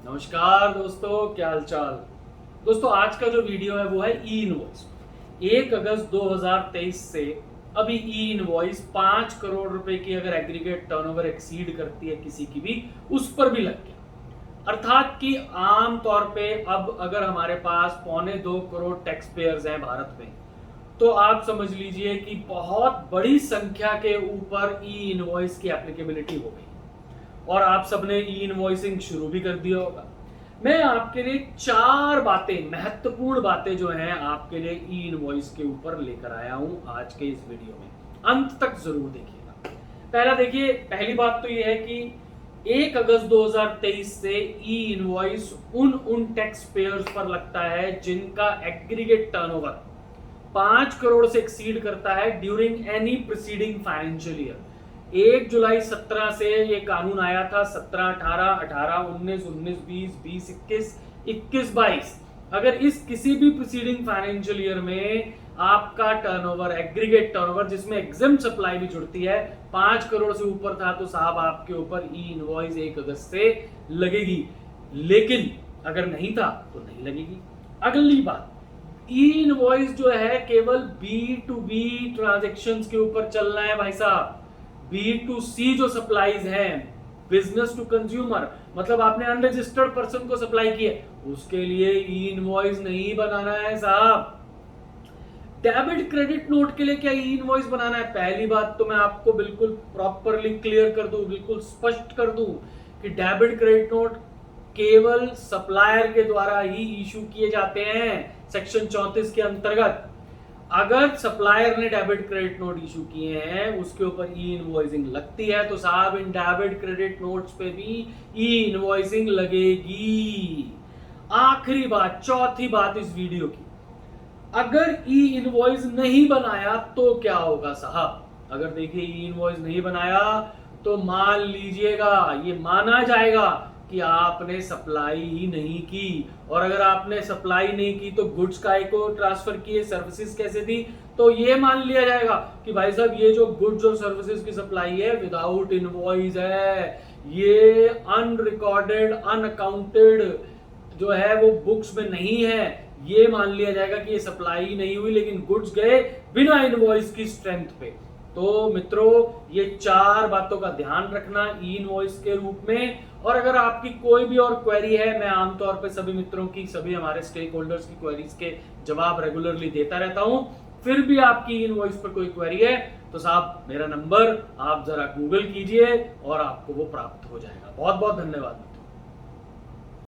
नमस्कार दोस्तों, क्या हाल चाल। दोस्तों आज का जो वीडियो है वो है ई इनवॉइस। 1 अगस्त 2023 से अभी ई इनवॉइस 5 करोड़ रुपए की अगर एग्रीगेट टर्नओवर एक्सीड करती है किसी की भी, उस पर भी लग गया। अर्थात कि आम तौर पे अब अगर हमारे पास 2.25 करोड़ टैक्स पेयर्स हैं भारत में, तो आप समझ लीजिए कि बहुत बड़ी संख्या के ऊपर ई इनवॉइस की एप्लीकेबिलिटी हो गई और आप सबने ई इनवॉइसिंग शुरू भी कर दिया होगा। मैं आपके लिए 4 बातें, महत्वपूर्ण बातें जो हैं आपके लिए ई इनवॉइस के ऊपर लेकर आया हूं आज के इस वीडियो में। अंत तक जरूर देखिएगा। पहला देखिए, पहली बात तो यह है कि 1 अगस्त 2023 से ई इनवॉइस उन टैक्स पेयर्स पर लगता है जिनका एग्रीगेट टर्नओवर 5 करोड़ से एक्सीड करता है during any preceding financial year. 1 जुलाई 17 से ये कानून आया था। 17, 18, 18, 19, 19, 20, 20, 21, 21, 22 अगर इस किसी भी प्रीसीडिंग फाइनेंशियल ईयर में आपका टर्नओवर, एग्रीगेट टर्नओवर जिसमें एग्जाम सप्लाई भी जुड़ती है, 5 करोड़ से ऊपर था तो साहब आपके ऊपर ई इनवॉइस 1 अगस्त से लगेगी। लेकिन अगर नहीं था तो नहीं लगेगी। अगली बात, ई इनवॉइस जो है केवल B2B ट्रांजैक्शंस के ऊपर चलना है भाई साहब। B2C जो सप्लाईज हैं, बिजनेस टू कंज्यूमर, मतलब आपने अनरजिस्टर्ड पर्सन को सप्लाई किए, उसके लिए ई इनवॉइस नहीं बनाना है साहब। डेबिट क्रेडिट नोट के लिए क्या ई इनवॉइस बनाना है? पहली बात तो मैं आपको बिल्कुल प्रॉपरली क्लियर कर दूं, बिल्कुल स्पष्ट कर दूं कि डेबिट क्रेडिट नोट केवल सप्लायर के द्वारा ही इशू किए जाते हैं सेक्शन 34 के अंतर्गत। अगर सप्लायर ने डेबिट क्रेडिट नोट इशू किए हैं, उसके ऊपर ई इनवॉइसिंग लगती है तो साहब इन डेबिट क्रेडिट नोट्स पे भी ई इनवॉइसिंग लगेगी। आखिरी बात, चौथी बात इस वीडियो की, अगर ई इनवॉइस नहीं बनाया तो क्या होगा साहब? अगर देखिए ई इनवॉइस नहीं बनाया तो मान लीजिएगा, ये माना जाएगा कि आपने सप्लाई ही नहीं की। और अगर आपने सप्लाई नहीं की तो गुड्स काय को ट्रांसफर किए, सर्विसेज कैसे दी, तो ये मान लिया जाएगा कि भाई साहब ये जो गुड्स और सर्विसेज की सप्लाई है विदाउट इनवॉइस है, ये अनरिकॉर्डेड, अनअकाउंटेड जो है वो बुक्स में नहीं है। ये मान लिया जाएगा कि ये सप्लाई नहीं हुई, लेकिन गुड्स गए बिना इनवॉइस की स्ट्रेंथ पे। तो मित्रों, ये 4 बातों का ध्यान रखना ई इनवॉइस के रूप में। और अगर आपकी कोई भी और क्वेरी है, मैं आमतौर पे सभी मित्रों की, सभी हमारे स्टेक होल्डर्स की क्वेरीज के जवाब रेगुलरली देता रहता हूं। फिर भी आपकी इनवॉइस पर कोई क्वेरी है तो साहब मेरा नंबर आप जरा गूगल कीजिए और आपको वो प्राप्त हो जाएगा। बहुत बहुत धन्यवाद।